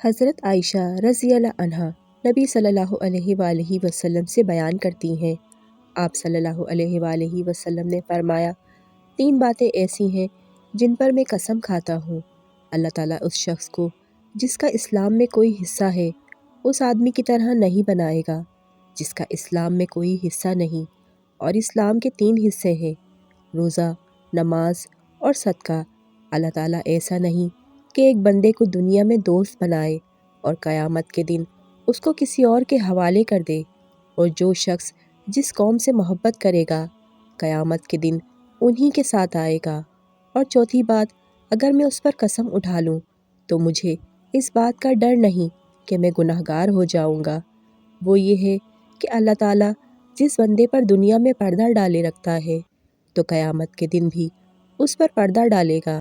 हज़रत आयशा रज़ियल्लाहु अन्हा नबी सल्लल्लाहु अलैहि वसल्लम से बयान करती हैं, आप सल्लल्लाहु अलैहि वसल्लम ने फरमाया, 3 बातें ऐसी हैं जिन पर मैं कसम खाता हूँ, अल्लाह ताला उस शख्स को जिसका इस्लाम में कोई हिस्सा है उस आदमी की तरह नहीं बनाएगा जिसका इस्लाम में कोई हिस्सा नहीं। और इस्लाम के 3 हिस्से हैं, रोज़ा, नमाज और सदका। अल्लाह ताला ऐसा नहीं कि एक बंदे को दुनिया में दोस्त बनाए और क़यामत के दिन उसको किसी और के हवाले कर दे। और जो शख्स जिस कौम से मोहब्बत करेगा क़यामत के दिन उन्हीं के साथ आएगा। और चौथी बात, अगर मैं उस पर कसम उठा लूँ तो मुझे इस बात का डर नहीं कि मैं गुनहगार हो जाऊँगा। वो ये है कि अल्लाह ताला जिस बंदे पर दुनिया में पर्दा डाले रखता है तो क़यामत के दिन भी उस पर पर्दा डालेगा।